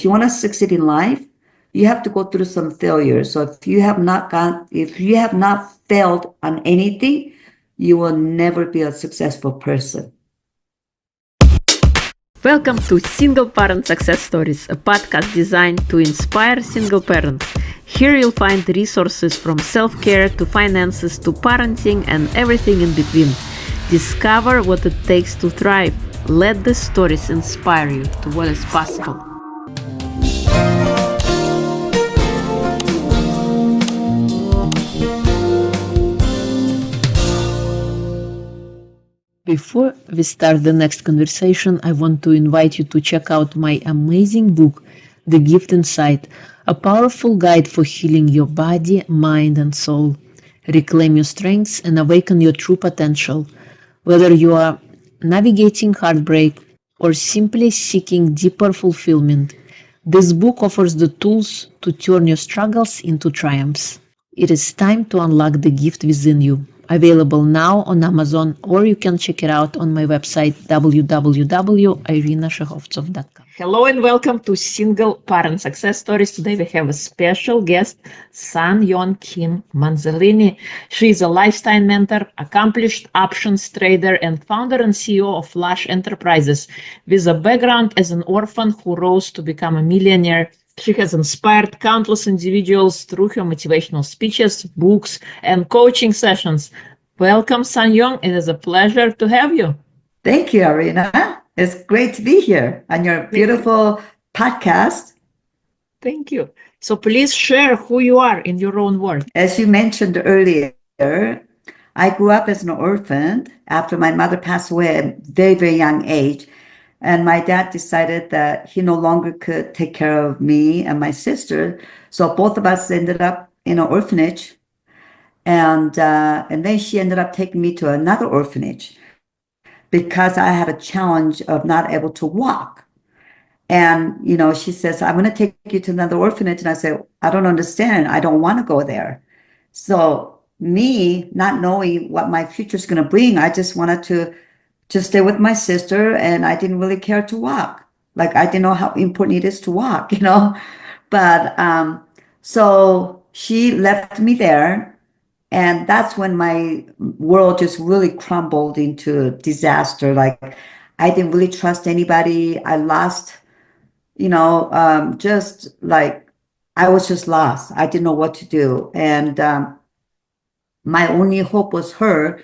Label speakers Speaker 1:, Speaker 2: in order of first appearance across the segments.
Speaker 1: you want to succeed in life, you have to go through some failures. So if you have not failed on anything, you will never be a successful person.
Speaker 2: Welcome to Single Parent Success Stories, a podcast designed to inspire single parents. Here you'll find resources from self-care to finances to parenting and everything in between. Discover what it takes to thrive. Let the stories inspire you to what is possible. Before we start the next conversation, I want to invite you to check out my amazing book, The Gift Inside, a powerful guide for healing your body, mind, and soul. Reclaim your strengths and awaken your true potential. Whether you are navigating heartbreak or simply seeking deeper fulfillment, this book offers the tools to turn your struggles into triumphs. It is time to unlock the gift within you. Available now on Amazon, or you can check it out on my website www.irinashahovtsov.com. Hello and welcome to Single Parent Success Stories. Today we have a special guest, Sun Yong Kim-Manzolini. She is a lifestyle mentor, accomplished options trader, and founder and CEO of Lush Enterprises. With a background as an orphan who rose to become a millionaire, she has inspired countless individuals through her motivational speeches, books, and coaching sessions. Welcome, Sun Yong. It is a pleasure to have you.
Speaker 1: Thank you, Irina. It's great to be here on your beautiful podcast.
Speaker 2: Thank you. So please share who you are in your own words.
Speaker 1: As you mentioned earlier, I grew up as an orphan after my mother passed away at a very, very young age. And my dad decided that he no longer could take care of me and my sister. So both of us ended up in an orphanage. And then she ended up taking me to another orphanage because I had a challenge of not able to walk. And, she says, I'm going to take you to another orphanage. And I said, I don't understand. I don't want to go there. So me not knowing what my future is going to bring, I just wanted to just stay with my sister, and I didn't really care to walk. Like, I didn't know how important it is to walk, But so she left me there, and that's when my world just really crumbled into disaster. Like, I didn't really trust anybody. I lost, just like I was just lost. I didn't know what to do, and my only hope was her.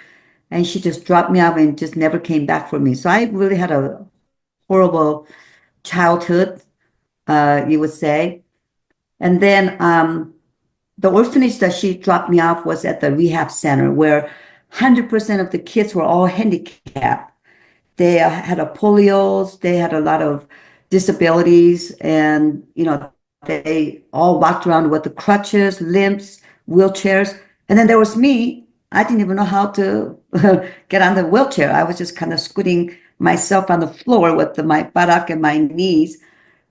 Speaker 1: And she just dropped me off and just never came back for me. So I really had a horrible childhood, you would say. And then the orphanage that she dropped me off was at the rehab center, where 100% of the kids were all handicapped. They had a polios, they had a lot of disabilities, and they all walked around with the crutches, limps, wheelchairs. And then there was me. I didn't even know how to get on the wheelchair. I was just kind of scooting myself on the floor with my buttock and my knees.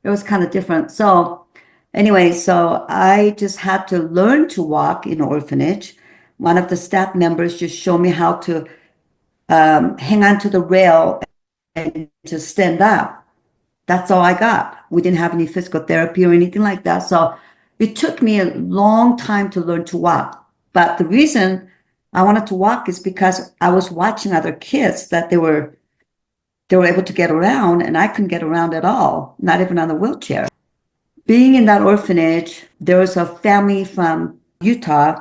Speaker 1: It was kind of different. So anyway, so I just had to learn to walk in an orphanage. One of the staff members just showed me how to hang on to the rail and to stand up. That's all I got. We didn't have any physical therapy or anything like that. So it took me a long time to learn to walk. But the reason I wanted to walk is because I was watching other kids that they were able to get around, and I couldn't get around at all, not even on the wheelchair. Being in that orphanage, there was a family from Utah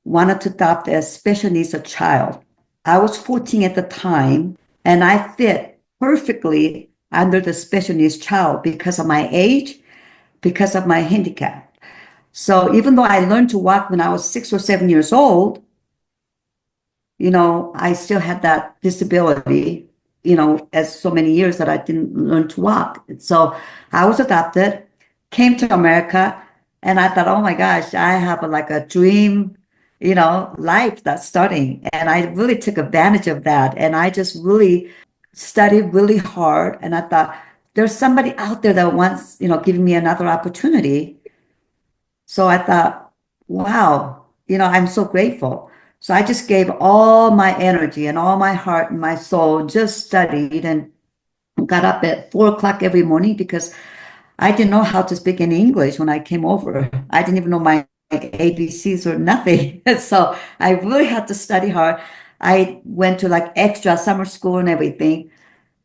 Speaker 1: wanted to adopt a special needs a child. I was 14 at the time, and I fit perfectly under the special needs child because of my age, because of my handicap. So even though I learned to walk when I was 6 or 7 years old, I still had that disability, as so many years that I didn't learn to walk. So I was adopted, came to America, and I thought, oh my gosh, I have a dream, life that's starting. And I really took advantage of that. And I just really studied really hard. And I thought, there's somebody out there that wants, giving me another opportunity. So I thought, wow, I'm so grateful. So I just gave all my energy and all my heart and my soul, just studied and got up at 4 o'clock every morning because I didn't know how to speak any English when I came over. I didn't even know my ABCs or nothing. So I really had to study hard. I went to like extra summer school and everything.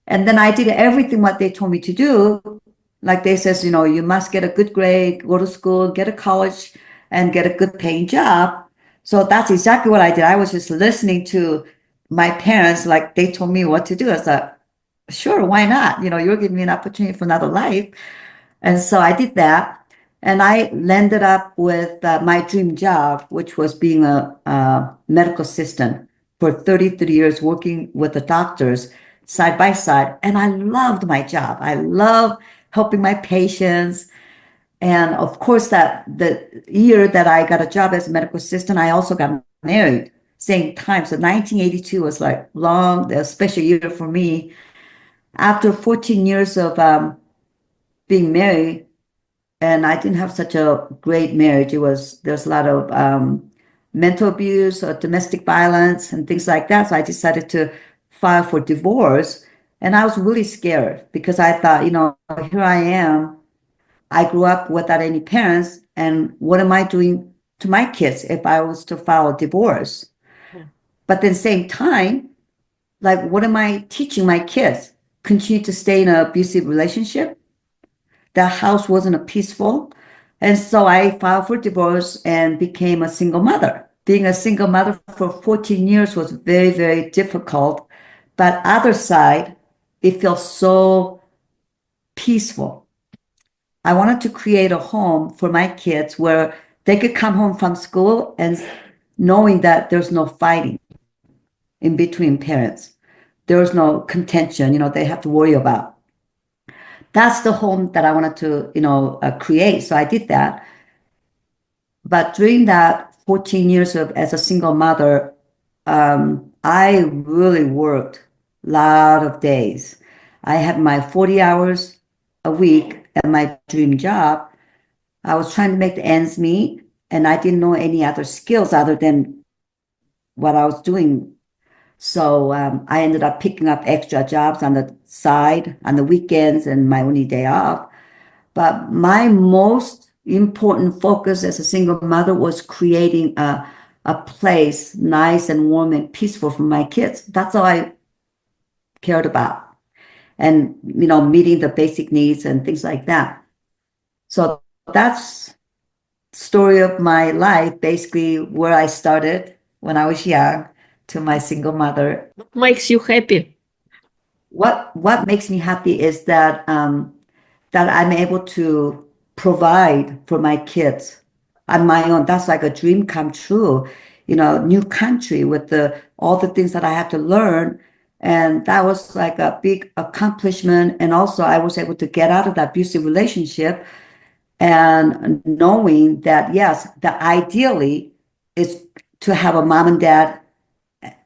Speaker 1: And then I did everything what they told me to do. Like they says, you must get a good grade, go to school, get a college, and get a good paying job. So that's exactly what I did. I was just listening to my parents, like they told me what to do. I was like, sure, why not? You're giving me an opportunity for another life. And so I did that. And I landed up with my dream job, which was being a medical assistant for 33 years, working with the doctors side by side. And I loved my job. I love helping my patients. And of course, that the year that I got a job as a medical assistant, I also got married same time. So 1982 was like long, a special year for me. After 14 years of being married, and I didn't have such a great marriage. There's a lot of mental abuse or domestic violence and things like that. So I decided to file for divorce. And I was really scared because I thought, here I am. I grew up without any parents. And what am I doing to my kids if I was to file a divorce?
Speaker 2: Yeah.
Speaker 1: But then same time, like, what am I teaching my kids? Continue to stay in an abusive relationship? The house wasn't a peaceful. And so I filed for divorce and became a single mother. Being a single mother for 14 years was very, very difficult. But other side, it felt so peaceful. I wanted to create a home for my kids where they could come home from school and knowing that there's no fighting in between parents. There's no contention, they have to worry about. That's the home that I wanted to, create. So I did that. But during that 14 years of as a single mother, I really worked a lot of days. I had my 40 hours a week at my dream job. I was trying to make the ends meet, and I didn't know any other skills other than what I was doing. So I ended up picking up extra jobs on the side, on the weekends, and my only day off. But my most important focus as a single mother was creating a place nice and warm and peaceful for my kids. That's all I cared about. And, meeting the basic needs and things like that. So that's story of my life, basically where I started when I was young to my single mother.
Speaker 2: What makes you happy?
Speaker 1: What makes me happy is that I'm able to provide for my kids on my own. That's like a dream come true, new country with all the things that I had to learn. And that was like a big accomplishment. And also I was able to get out of that abusive relationship and knowing that, yes, that ideally is to have a mom and dad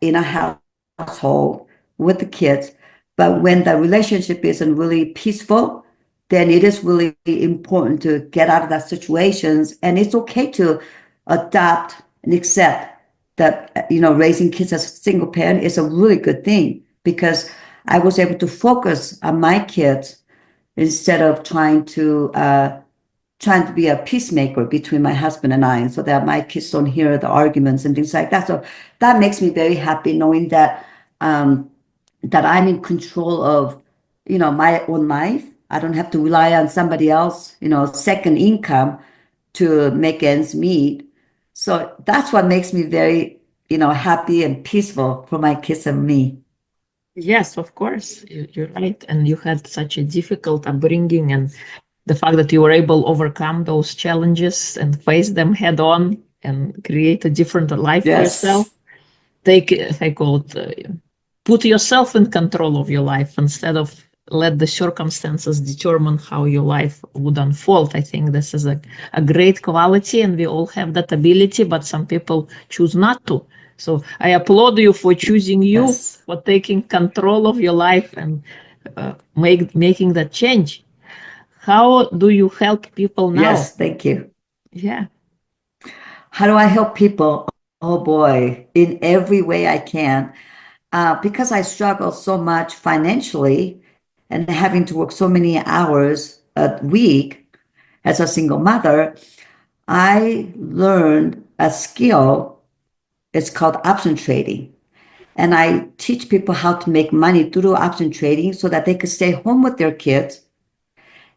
Speaker 1: in a household with the kids. But when the relationship isn't really peaceful, then it is really important to get out of that situations. And it's okay to adopt and accept that, raising kids as a single parent is a really good thing because I was able to focus on my kids instead of trying to be a peacemaker between my husband and I, and so that my kids don't hear the arguments and things like that. So that makes me very happy knowing that I'm in control of, my own life. I don't have to rely on somebody else, second income to make ends meet. So that's what makes me very, happy and peaceful for my kids and me.
Speaker 2: Yes, of course, you're right. And you had such a difficult upbringing, and the fact that you were able to overcome those challenges and face them head on and create a different life for yourself.
Speaker 1: Yes.
Speaker 2: Take, I call it, put yourself in control of your life instead of let the circumstances determine how your life would unfold. I think this is a great quality, and we all have that ability, but some people choose not to. So I applaud you for choosing you,
Speaker 1: Yes.
Speaker 2: for taking control of your life and making that change. How do you help people now?
Speaker 1: Yes. Thank you.
Speaker 2: Yeah.
Speaker 1: How do I help people? Oh boy, in every way I can. Because I struggle so much financially and having to work so many hours, a week as a single mother, I learned a skill. It's called option trading. And I teach people how to make money through option trading so that they could stay home with their kids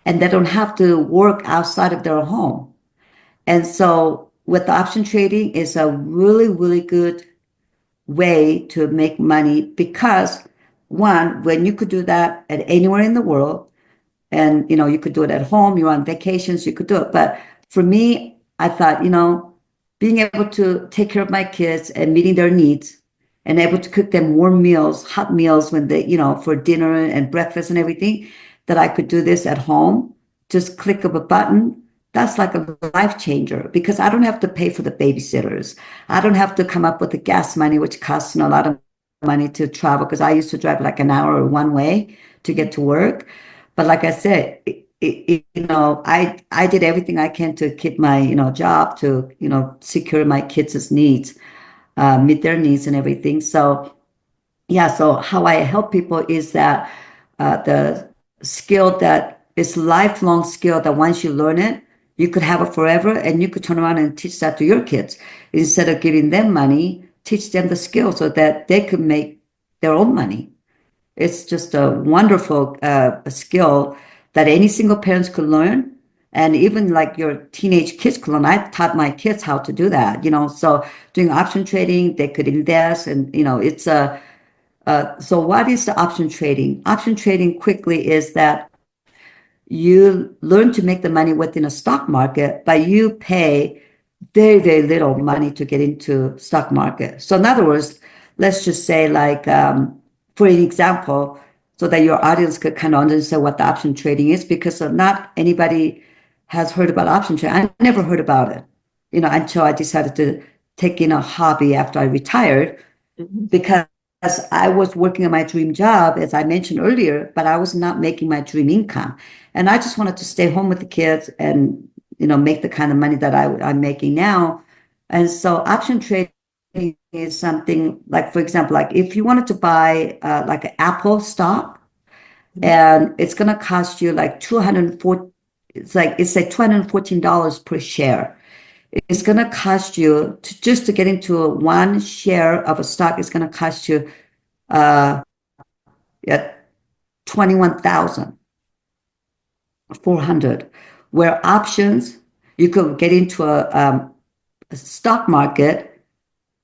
Speaker 1: and they don't have to work outside of their home. And so with the option trading is a really, really good way to make money because one, when you could do that at anywhere in the world, and you could do it at home, you're on vacations, you could do it. But for me, I thought, being able to take care of my kids and meeting their needs and able to cook them warm meals, hot meals when they, for dinner and breakfast and everything, that I could do this at home, just click of a button. That's like a life changer because I don't have to pay for the babysitters. I don't have to come up with the gas money, which costs a lot of money to travel because I used to drive like an hour one way to get to work. But like I said, I did everything I can to keep my job to secure my kids' needs, meet their needs and everything. So yeah, so how I help people is that the skill that is lifelong skill that once you learn it, you could have it forever, and you could turn around and teach that to your kids instead of giving them money. Teach them the skill so that they could make their own money. It's just a wonderful skill that any single parents could learn. And even like your teenage kids could learn. I taught my kids how to do that, so doing option trading, they could invest and, it's so what is the option trading? Option trading quickly is that you learn to make the money within a stock market, but you pay very, very little money to get into stock market. So in other words, let's just say like, for an example, so that your audience could kind of understand what the option trading is, because not anybody has heard about option trading. I never heard about it, until I decided to take in a hobby after I retired because I was working on my dream job, as I mentioned earlier, but I was not making my dream income. And I just wanted to stay home with the kids and, make the kind of money that I'm making now. And so option trading is something like, for example, like if you wanted to buy like an Apple stock and it's going to cost you like 204, it's like $214 per share. It's going to cost you just to get into one share of a stock. It's going to cost you yeah, 21,400. Where options, you could get into a stock market.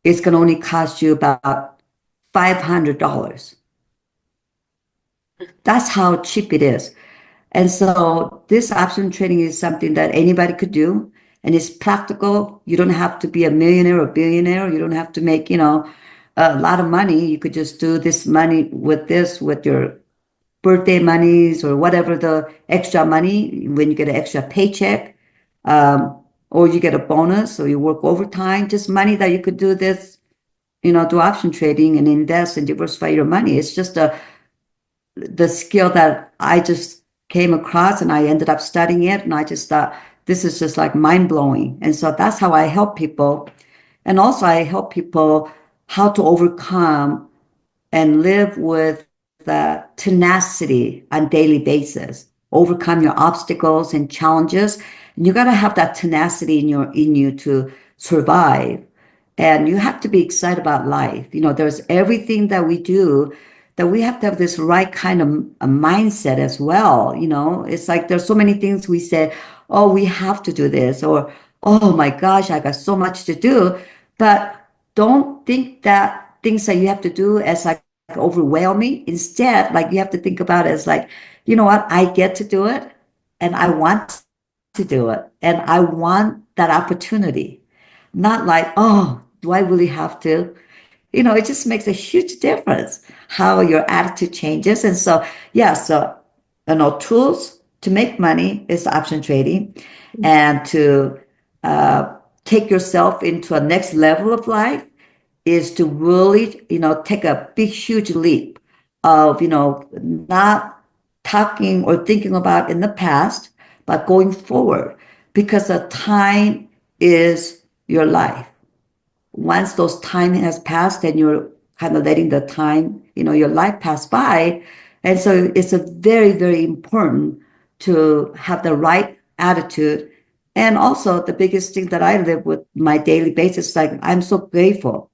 Speaker 1: It's going to only cost you about $500. That's how cheap it is. And so this option trading is something that anybody could do, and it's practical. You don't have to be a millionaire or billionaire. You don't have to make, a lot of money. You could just do this money with this, with your birthday monies or whatever the extra money when you get an extra paycheck, or you get a bonus or you work overtime, just money that you could do this, do option trading and invest and diversify your money. It's just the skill that I just came across and I ended up studying it. And I just thought, this is just like mind blowing. And so that's how I help people. And also I help people how to overcome and live with the tenacity on daily basis, overcome your obstacles and challenges. And you got to have that tenacity in you to survive. And you have to be excited about life. There's everything that we do that we have to have this right kind of a mindset as well. It's like there's so many things we say, oh, we have to do this, or oh my gosh, I got so much to do. But don't think that things that you have to do as like overwhelming. Instead, like you have to think about it as like, you know what, I get to do it and I want to do it and I want that opportunity. Not like, oh, do I really have to? It just makes a huge difference how your attitude changes. And so, yeah, so, tools to make money is option trading, and to take yourself into a next level of life is to really, take a big, huge leap of, not talking or thinking about in the past, but going forward, because the time is your life. Once those time has passed, then you're kind of letting the time, your life pass by. And so it's a very, very important to have the right attitude. And also the biggest thing that I live with my daily basis, like I'm so grateful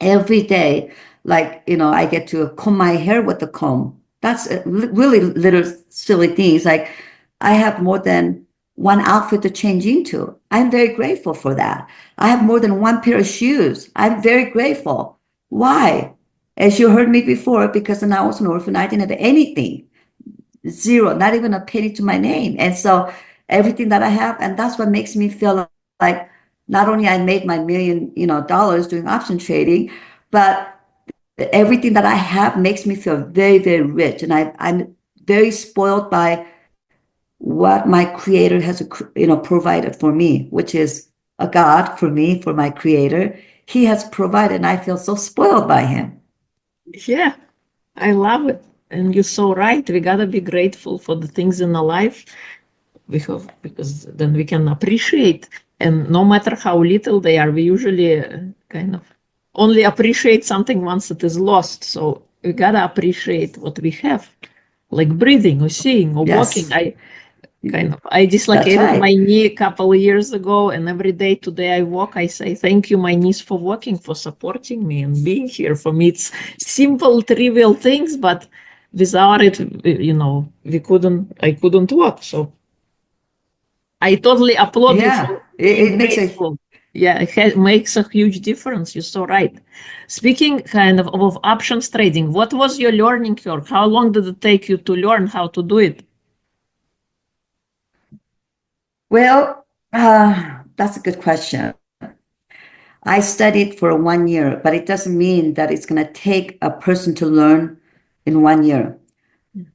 Speaker 1: every day. Like, I get to comb my hair with a comb. That's really little silly things. Like I have more than one outfit to change into. I'm very grateful for that. I have more than one pair of shoes. I'm very grateful. Why? As you heard me before, because when I was an orphan, I didn't have anything. Zero, not even a penny to my name. And so everything that I have, and that's what makes me feel like not only I made my million, dollars doing option trading, but everything that I have makes me feel very, very rich. And I'm very spoiled by what my creator has, provided for me, which is a God for me, for my creator. He has provided, and I feel so spoiled by him.
Speaker 2: Yeah, I love it. And you're so right. We gotta be grateful for the things in our life we have, because then we can appreciate. And no matter how little they are, we usually kind of only appreciate something once it is lost. So we gotta appreciate what we have, like breathing or seeing or walking.
Speaker 1: Yes,
Speaker 2: I
Speaker 1: that's
Speaker 2: dislocated my
Speaker 1: right.
Speaker 2: knee a couple of years ago, and every day today I walk, I say thank you, my knees, for walking, for supporting me and being here. For me, it's simple, trivial things, but without it, I couldn't walk. So I totally applaud you
Speaker 1: Yeah,
Speaker 2: for being
Speaker 1: it makes a
Speaker 2: grateful. Yeah, it makes a huge difference. You're so right. Speaking of options trading, what was your learning curve? How long did it take you to learn how to do it?
Speaker 1: well, that's a good question. I studied for 1 year, but it doesn't mean that it's going to take a person to learn in 1 year.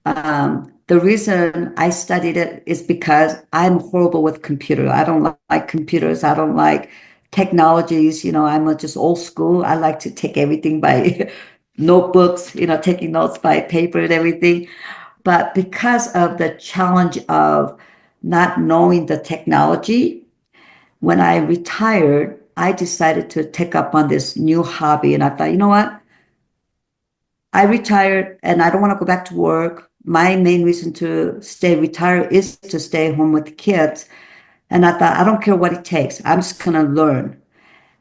Speaker 1: The reason I studied it is because I'm horrible with computers. I don't like computers. I don't like technologies. I'm just old school. I like to take everything by notebooks, taking notes by paper and everything. But because of the challenge of not knowing the technology, when I retired, I decided to take up on this new hobby. And I thought, you know what? I retired and I don't want to go back to work. My main reason to stay retired is to stay home with the kids. And I thought, I don't care what it takes. I'm just going to learn.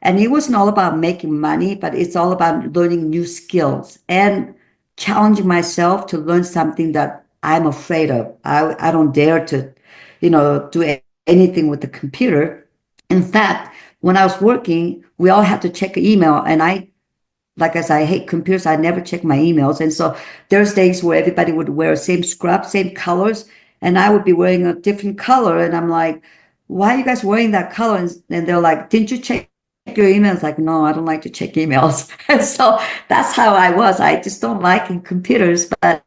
Speaker 1: And it wasn't all about making money, but it's all about learning new skills and challenging myself to learn something that I'm afraid of. I don't dare to, do anything with the computer. In fact, when I was working, we all had to check email, and like I said, I hate computers. I never check my emails. And so there's days where everybody would wear same scrub, same colors, and I would be wearing a different color. And I'm like, why are you guys wearing that color? And they're like, didn't you check your emails? Like, no, I don't like to check emails. And so that's how I was. I just don't like in computers, but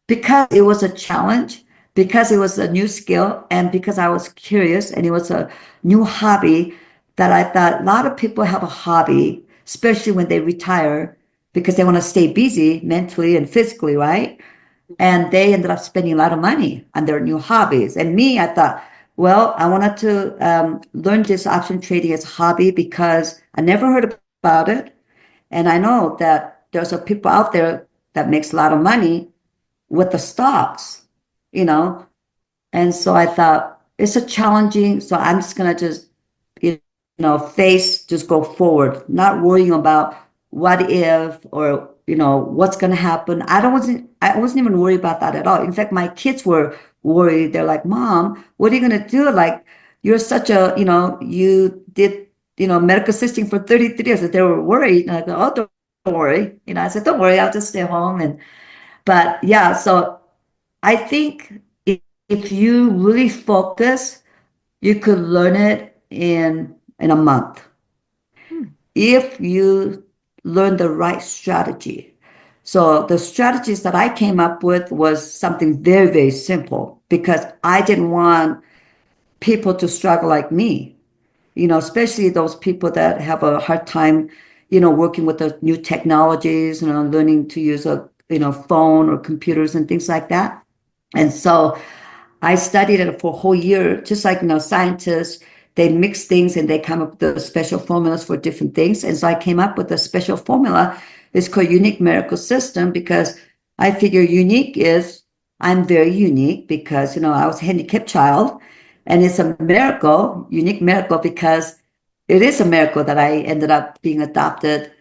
Speaker 1: because it was a challenge, because it was a new skill, and because I was curious and it was a new hobby, that I thought a lot of people have a hobby, especially when they retire, because they want to stay busy mentally and physically, right? And they ended up spending a lot of money on their new hobbies. And me, I thought, well, I wanted to learn this option trading as a hobby because I never heard about it. And I know that there's a people out there that makes a lot of money with the stocks, you know. And so I thought it's a challenging, so I'm just gonna just, just go forward, not worrying about what if or what's gonna happen. I wasn't even worried about that at all. In fact, my kids were worried. They're like, Mom, what are you gonna do? Like, you're such a, you did, medical assisting for 33 years. And they were worried. And I go, oh, don't worry. I said, don't worry, I'll just stay home. But yeah, so I think if you really focus, you could learn it in a month
Speaker 2: Hmm.
Speaker 1: if you learn the right strategy. So the strategies that I came up with was something very, very simple because I didn't want people to struggle like me, especially those people that have a hard time, working with the new technologies, learning to use a, phone or computers and things like that. And so I studied it for a whole year, just like, scientists, they mix things and they come up with the special formulas for different things. And so I came up with a special formula. It's called unique miracle system because I figure unique is I'm very unique because, I was a handicapped child, and it's a miracle, unique miracle, because it is a miracle that I ended up being adopted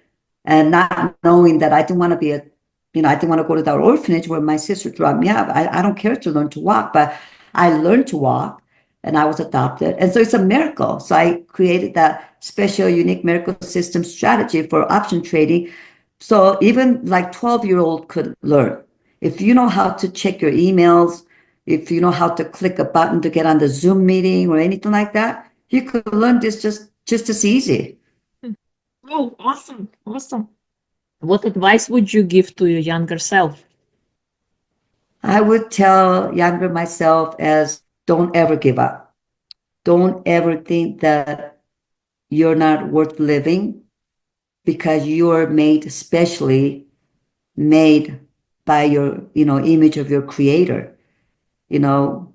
Speaker 1: and not knowing that I didn't want to be I didn't want to go to that orphanage where my sister dropped me off. I don't care to learn to walk, but I learned to walk and I was adopted. And so it's a miracle. So I created that special, unique miracle system strategy for option trading. So even like 12-year-old could learn. If you know how to check your emails, if you know how to click a button to get on the Zoom meeting or anything like that, you could learn this just as easy.
Speaker 2: Oh, awesome. Awesome. What advice would you give to your younger self?
Speaker 1: I would tell younger myself as don't ever give up. Don't ever think that you're not worth living because you're made specially made by your, image of your creator. You know,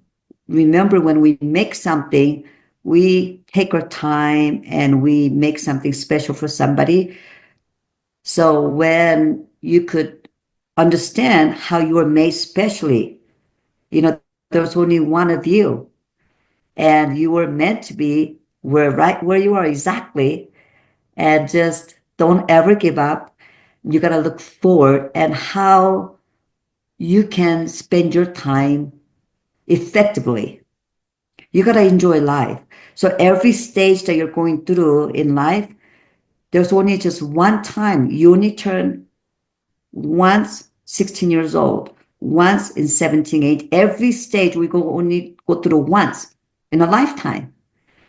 Speaker 1: remember when we make something, we take our time and we make something special for somebody. So when you could understand how you were made specially, there's only one of you and you were meant to be right where you are exactly, and just don't ever give up. You got to look forward and how you can spend your time effectively. You got to enjoy life. So every stage that you're going through in life, there's only just one time. You only turn once 16 years old, once in 17, 8. Every stage we only go through once in a lifetime.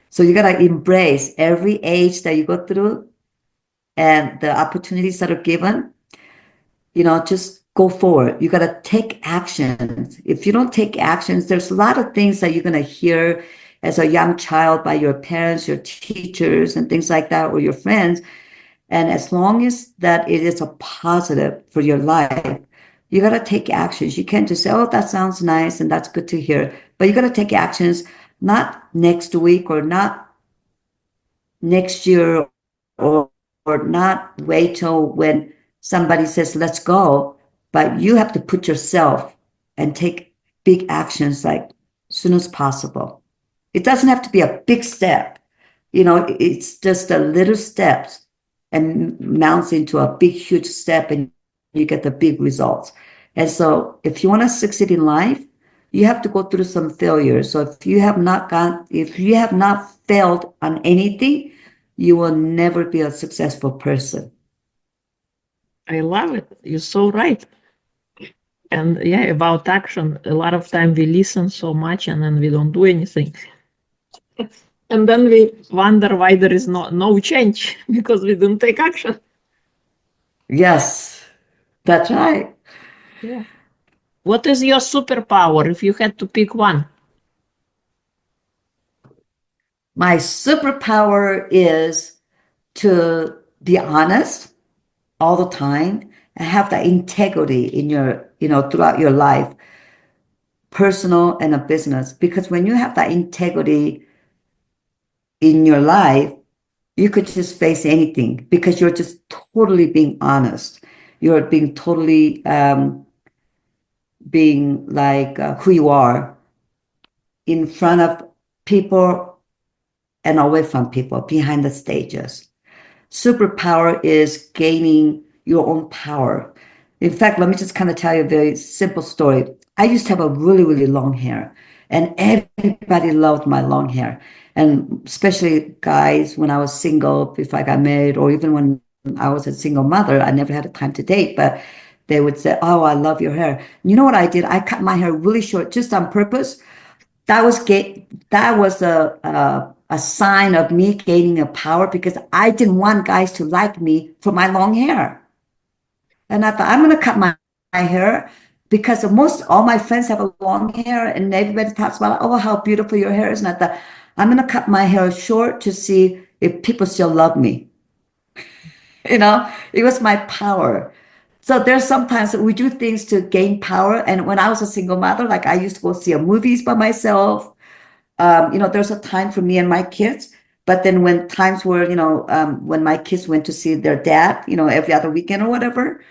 Speaker 1: So you got to embrace every age that you go through and the opportunities that are given. Just go forward. You got to take actions. If you don't take actions, there's a lot of things that you're going to hear as a young child by your parents, your teachers, and things like that, or your friends. And as long as that it is a positive for your life, you got to take actions. You can't just say, oh, that sounds nice and that's good to hear. But you got to take actions, not next week or not next year, or, or not wait till when somebody says, let's go. But you have to put yourself and take big actions like as soon as possible. It doesn't have to be a big step. It's just a little steps and mounts into a big, huge step, and you get the big results. And so if you want to succeed in life, you have to go through some failures. So if you have not failed on anything, you will never be a successful person.
Speaker 2: I love it. You're so right. And yeah, about action, a lot of time we listen so much and then we don't do anything. And then we wonder why there is no change because we didn't take action.
Speaker 1: Yes, that's right.
Speaker 2: Yeah. What is your superpower if you had to pick one?
Speaker 1: My superpower is to be honest all the time and have that integrity in your, throughout your life, personal and a business. Because when you have that integrity in your life, you could just face anything because you're just totally being honest. You're being totally being like who you are in front of people and away from people, behind the stages. Superpower is gaining your own power. In fact, let me just kind of tell you a very simple story. I used to have a really, really long hair, and everybody loved my long hair. And especially guys, when I was single, before I got married, or even when I was a single mother, I never had a time to date, but they would say, oh, I love your hair. You know what I did? I cut my hair really short just on purpose. That was a sign of me gaining a power because I didn't want guys to like me for my long hair. And I thought I'm gonna cut my hair because most all my friends have a long hair and everybody talks about, oh, how beautiful your hair is. And I thought I'm gonna cut my hair short to see if people still love me. It was my power. So there's sometimes we do things to gain power. And when I was a single mother, like I used to go see movies by myself. There's a time for me and my kids. But then when times were, when my kids went to see their dad, every other weekend or whatever,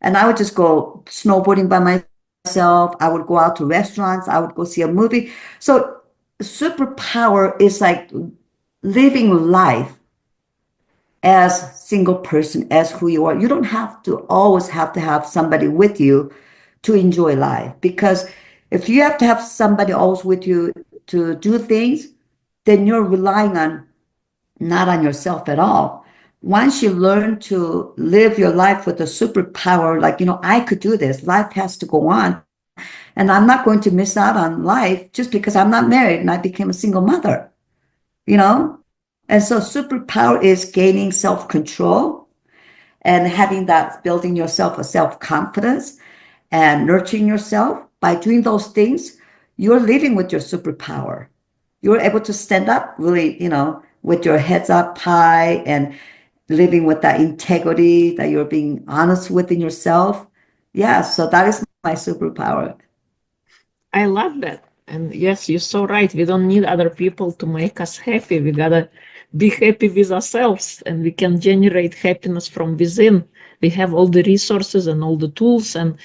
Speaker 1: and I would just go snowboarding by myself myself. I would go out to restaurants. I would go see a movie. So superpower is like living life as single person, as who you are. You don't have to always have to have somebody with you to enjoy life, because if you have to have somebody else with you to do things, then you're relying on not on yourself at all. Once you learn to live your life with a superpower, like, I could do this, life has to go on. And I'm not going to miss out on life just because I'm not married and I became a single mother, you know? And so superpower is gaining self-control and having that, building yourself a self-confidence and nurturing yourself. By doing those things, you're living with your superpower. You're able to stand up really, with your heads up high and living with that integrity that you're being honest within yourself. Yeah, so that is my superpower.
Speaker 2: I love that. And yes, you're so right. We don't need other people to make us happy. We gotta be happy with ourselves, and we can generate happiness from within. We have all the resources and all the tools, and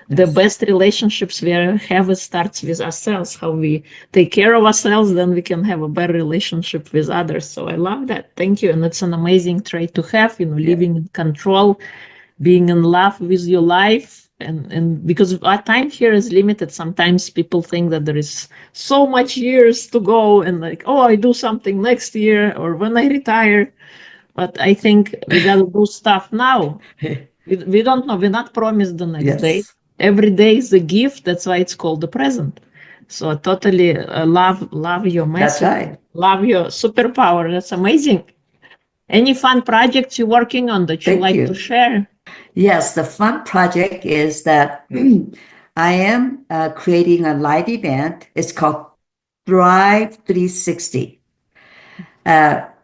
Speaker 2: the
Speaker 1: Yes.
Speaker 2: best relationships we have starts with ourselves. How we take care of ourselves, then we can have a better relationship with others. So I love that. Thank you. And it's an amazing trait to have,
Speaker 1: Yes.
Speaker 2: living in control, being in love with your life. And because our time here is limited, sometimes people think that there is so much years to go, and like, oh, I do something next year or when I retire. But I think we gotta do stuff now. We don't know, we're not promised the next day.
Speaker 1: Yes.
Speaker 2: Every day is a gift. That's why it's called the present. So I totally love your
Speaker 1: That's
Speaker 2: message,
Speaker 1: right.
Speaker 2: love your superpower. That's amazing. Any fun projects you're working on that you
Speaker 1: Thank
Speaker 2: like to
Speaker 1: you.
Speaker 2: share?
Speaker 1: Yes, the fun project is that I am creating a live event. It's called Thrive 360.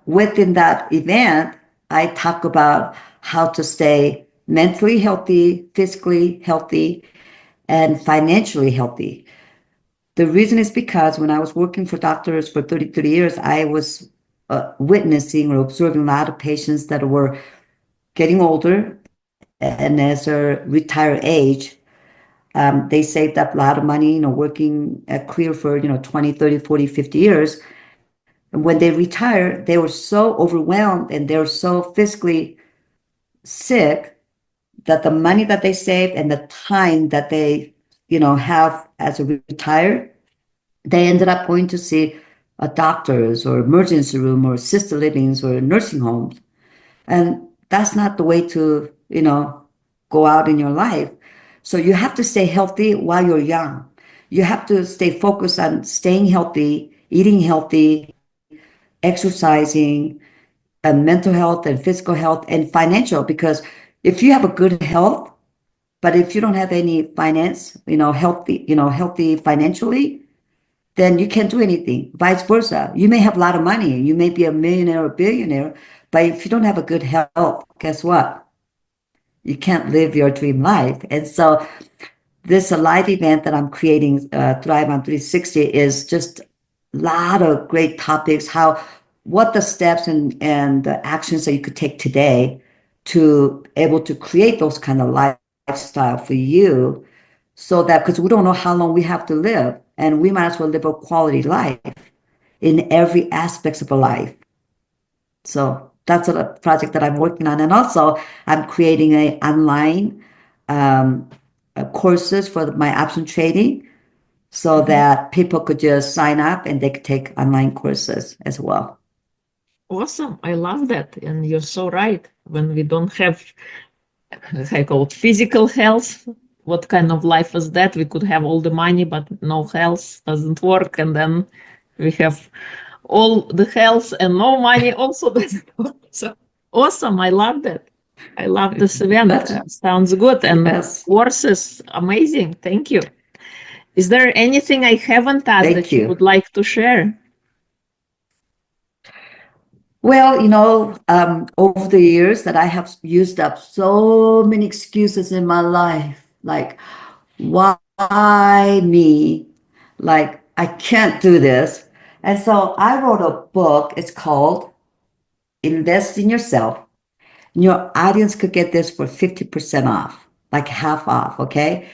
Speaker 1: Within that event, I talk about how to stay mentally healthy, physically healthy, and financially healthy. The reason is because when I was working for doctors for 33 years, I was witnessing or observing a lot of patients that were getting older, and as their retire age, they saved up a lot of money, working a career for, 20, 30, 40, 50 years. And when they retired, they were so overwhelmed and they were so physically sick that the money that they saved and the time that they, have as a retired, they ended up going to see a doctors or emergency room or assisted livings or nursing homes. And that's not the way to, go out in your life. So you have to stay healthy while you're young. You have to stay focused on staying healthy, eating healthy, exercising, mental health and physical health and financial. Because if you have a good health, but if you don't have any finance, healthy financially, then you can't do anything. Vice versa. You may have a lot of money. You may be a millionaire or billionaire, but if you don't have a good health, guess what? You can't live your dream life. And so this live event that I'm creating, Thrive on 360, is just a lot of great topics. What the steps and the actions that you could take today to able to create those kind of lifestyle for you, so that because we don't know how long we have to live, and we might as well live a quality life in every aspects of a life. So that's a project that I'm working on, and also I'm creating a online um, courses for my option trading, so
Speaker 2: Mhm.
Speaker 1: that people could just sign up and they could take online courses as well.
Speaker 2: Awesome. I love that. And you're so right. When we don't have, I call it physical health, what kind of life is that? We could have all the money, but no health doesn't work. And then we have all the health and no money also doesn't work. So awesome. I love that. I love this event.
Speaker 1: That's
Speaker 2: Sounds good. And
Speaker 1: Yes.
Speaker 2: courses, amazing. Thank you. Is there anything I haven't asked
Speaker 1: Thank
Speaker 2: that you
Speaker 1: you.
Speaker 2: would like to share?
Speaker 1: Well, over the years that I have used up so many excuses in my life, like, why me? Like, I can't do this. And so I wrote a book. It's called Invest in Yourself. Your audience could get this for 50% off, like half off, okay?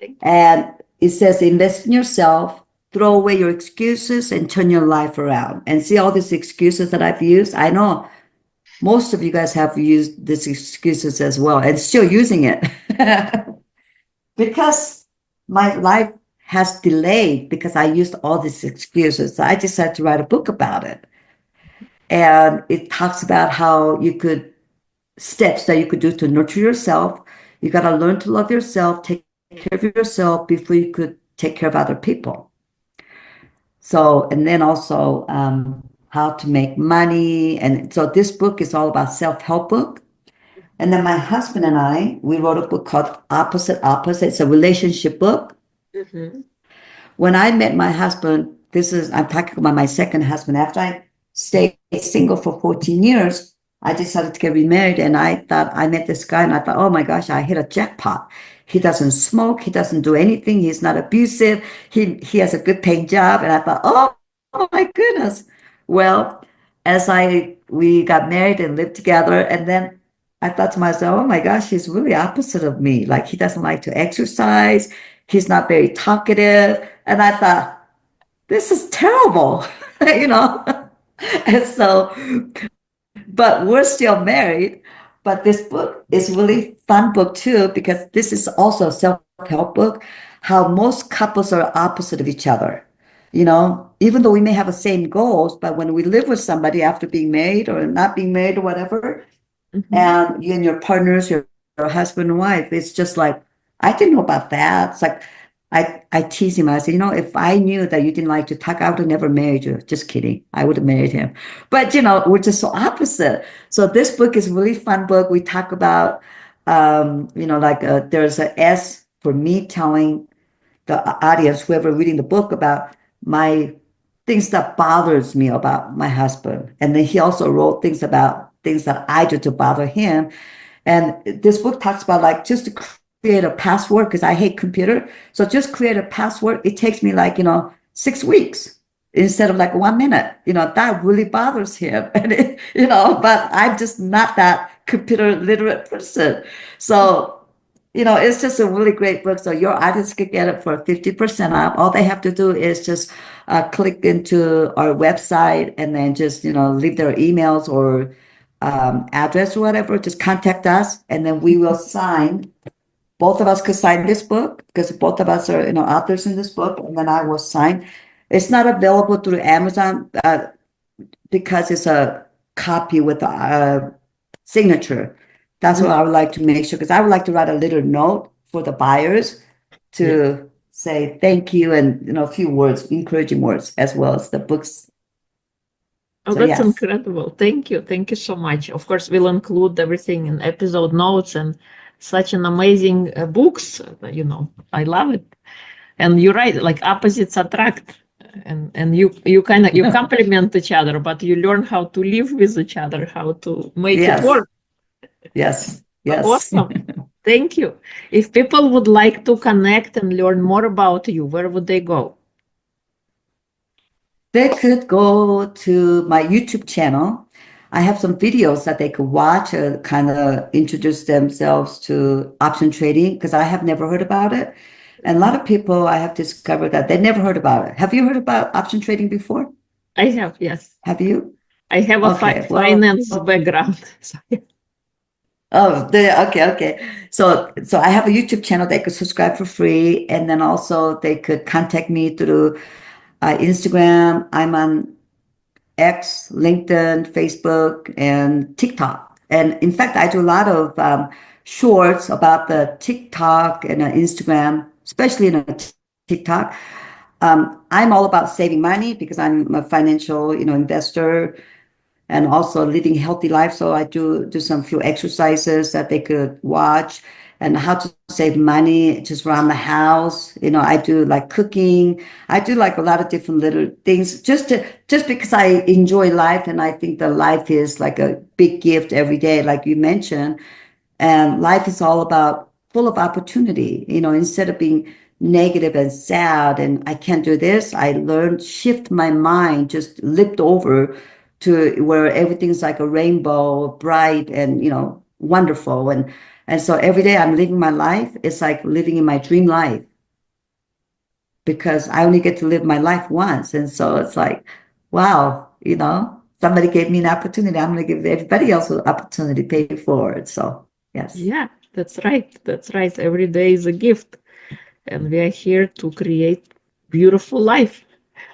Speaker 2: Thank you.
Speaker 1: And it says, invest in yourself, throw away your excuses, and turn your life around. And see all these excuses that I've used? I know most of you guys have used these excuses as well and still using it because my life has delayed because I used all these excuses. So I decided to write a book about it. And it talks about how you could steps that you could do to nurture yourself. You got to learn to love yourself, take care of yourself before you could take care of other people. So, and then also how to make money. And so this book is all about self-help book. And then my husband and I, we wrote a book called Opposite Opposite. It's a relationship book.
Speaker 2: Mhm.
Speaker 1: When I met my husband, I'm talking about my second husband. After I stayed single for 14 years, I decided to get remarried. And I thought, I met this guy and I thought, oh my gosh, I hit a jackpot. He doesn't smoke. He doesn't do anything. He's not abusive. He has a good paying job. And I thought, oh my goodness. Well, we got married and lived together. And then I thought to myself, oh my gosh, he's really opposite of me. Like he doesn't like to exercise. He's not very talkative. And I thought, this is terrible, you know? And so, but we're still married. But this book is really fun book too, because this is also a self-help book, how most couples are opposite of each other. You know, even though we may have the same goals, but when we live with somebody after being married or not being married or whatever,
Speaker 2: Mhm.
Speaker 1: and you and your partners, your husband and wife, it's just like, I didn't know about that. It's like, I tease him. I say, if I knew that you didn't like to talk, I would have never married you. Just kidding. I would have married him. But, we're just so opposite. So this book is a really fun book. We talk about, there's a S for me telling the audience, whoever reading the book, about my things that bothers me about my husband. And then he also wrote things about things that I do to bother him. And this book talks about like just to create a password, because I hate computer. So just create a password. It takes me like, 6 weeks instead of like 1 minute. That really bothers him. And but I'm just not that computer literate person. So it's just a really great book. So your audience could get it for 50% off. All they have to do is just click into our website and then just, leave their emails or address or whatever. Just contact us and then we will sign. Both of us could sign this book because both of us are, authors in this book. And then I will sign. It's not available through Amazon because it's a copy with a signature. That's what I would like to make sure, because I would like to write a little note for the buyers
Speaker 2: Yeah.
Speaker 1: to say thank you and a few words, encouraging words, as well as the books.
Speaker 2: Oh,
Speaker 1: So
Speaker 2: that's
Speaker 1: yes,
Speaker 2: incredible. Thank you. Thank you so much. Of course, we'll include everything in episode notes and such an amazing books. I love it. And you're right, like opposites attract. And you kind of you complement each other, but you learn how to live with each other, how to make it
Speaker 1: yes,
Speaker 2: work.
Speaker 1: yes, yes.
Speaker 2: Awesome. Thank you. If people would like to connect and learn more about you, where would they go?
Speaker 1: They could go to my YouTube channel. I have some videos that they could watch, kind of introduce themselves to option trading, because I have never heard about it. And a lot of people I have discovered that they never heard about it. Have you heard about option trading before?
Speaker 2: I have, yes.
Speaker 1: Have you?
Speaker 2: I have a
Speaker 1: Okay, well,
Speaker 2: finance background. So, yeah.
Speaker 1: okay. So I have a YouTube channel. They could subscribe for free, and then also they could contact me through Instagram. I'm on X, LinkedIn, Facebook, and TikTok. And in fact, I do a lot of shorts about the TikTok and Instagram, especially in a TikTok. I'm all about saving money because I'm a financial, investor, and also living a healthy life. So I do some few exercises that they could watch, and how to save money just around the house. I do like cooking. I do like a lot of different little things just because I enjoy life, and I think that life is like a big gift every day, like you mentioned. And life is all about full of opportunity. Instead of being negative and sad and I can't do this, I learned shift my mind, just lift over to where everything's like a rainbow, bright and wonderful. And so every day I'm living my life. It's like living in my dream life. because I only get to live my life once. And so it's like, wow, somebody gave me an opportunity. I'm going to give everybody else an opportunity to pay forward. So, yes.
Speaker 3: Yeah, that's right. That's right. Every day is a gift, and we are here to create beautiful life.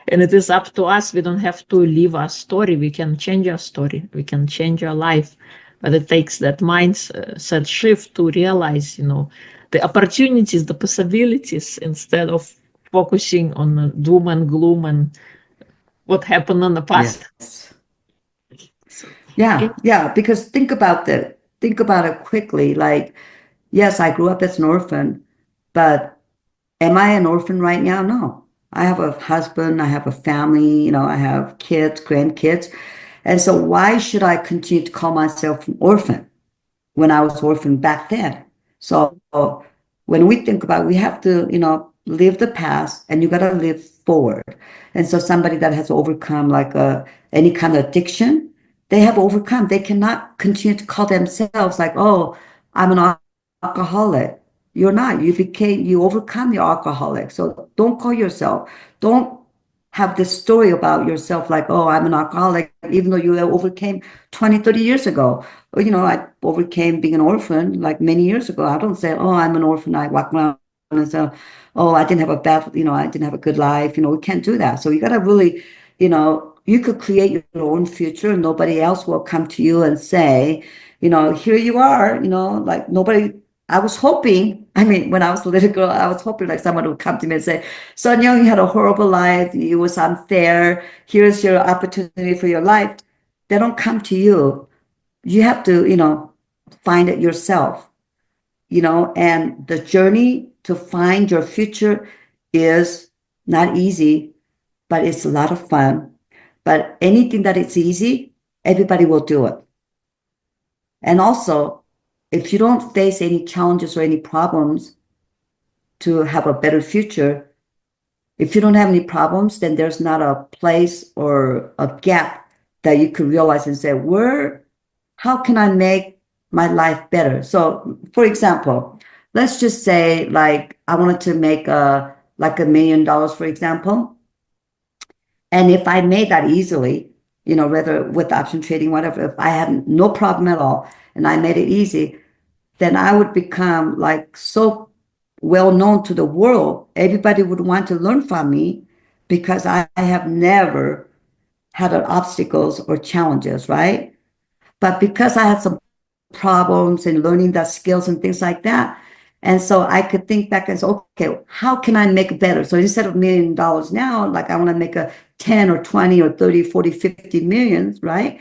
Speaker 3: And it is up to us. We don't have to live our story. We can change our story. We can change our life. But it takes that mindset shift to realize, the opportunities, the possibilities, instead of focusing on the doom and gloom and what happened in the past.
Speaker 1: Yes.
Speaker 3: So,
Speaker 1: Yeah.
Speaker 3: okay.
Speaker 1: Yeah. Because think about it quickly. Like, yes, I grew up as an orphan, but am I an orphan right now? No. I have a husband, I have a family, I have kids, grandkids. And so why should I continue to call myself an orphan when I was orphaned back then? So when we think about it, we have to, live the past and you got to live forward. And so somebody that has overcome like any kind of addiction, they have overcome. They cannot continue to call themselves like, oh, I'm an alcoholic. You're not. You overcome your alcoholic. So don't call yourself. Don't have this story about yourself like, oh, I'm an alcoholic, even though you overcame 20, 30 years ago. Or, I overcame being an orphan like many years ago. I don't say, oh, I'm an orphan. I walk around and say, oh, I didn't have a bad, I didn't have a good life. We can't do that. So you got to really, you could create your own future and nobody else will come to you and say, here you are, like nobody. I was hoping, I mean, when I was a little girl, I was hoping like someone would come to me and say, Sun Yong, you had a horrible life. It was unfair. Here's your opportunity for your life. They don't come to you. You have to, find it yourself, and the journey to find your future is not easy, but it's a lot of fun. But anything that is easy, everybody will do it. And also, if you don't face any challenges or any problems to have a better future, if you don't have any problems, then there's not a place or a gap that you could realize and say, how can I make my life better? So, for example, let's just say like I wanted to make like $1 million, for example. And if I made that easily, whether with option trading, whatever, if I had no problem at all and I made it easy, then I would become like so well known to the world. Everybody would want to learn from me because I have never had obstacles or challenges, right? But because I had some problems and learning the skills and things like that. And so I could think back and say, okay, how can I make it better? So instead of $1 million now, like I want to make a 10 or 20 or 30, 40, 50 millions, right?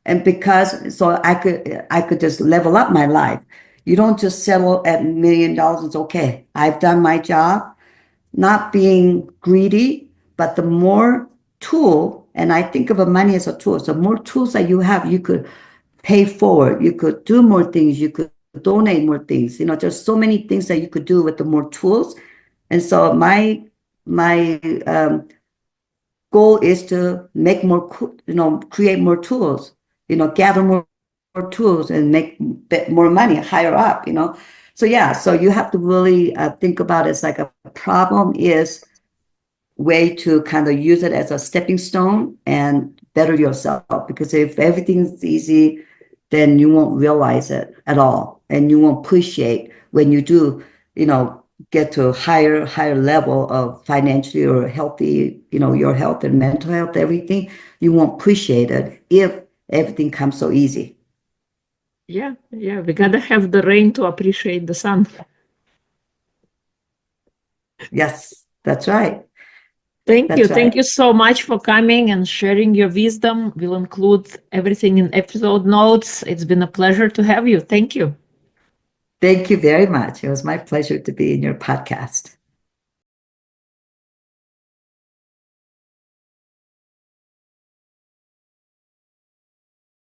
Speaker 1: And because so I could just level up my life. You don't just settle at $1 million. It's okay. I've done my job, not being greedy, but the more tool, and I think of money as a tool. So more tools that you have, you could pay forward, you could do more things, you could donate more things. There's so many things that you could do with the more tools. And so my goal is to make more, create more tools, gather more tools and make more money higher up, So yeah, so you have to really think about it as like a problem is way to kind of use it as a stepping stone and better yourself. Because if everything's easy, then you won't realize it at all. And you won't appreciate when you do, get to a higher level of financially or healthy, your health and mental health, everything, you won't appreciate it if everything comes so easy.
Speaker 3: Yeah, yeah. We gotta have the rain to appreciate the sun.
Speaker 1: Yes, that's right.
Speaker 3: Thank you.
Speaker 1: That's
Speaker 3: Thank
Speaker 1: right.
Speaker 3: you so much for coming and sharing your wisdom. We'll include everything in episode notes. It's been a pleasure to have you. Thank you.
Speaker 1: Thank you very much. It was my pleasure to be in your podcast.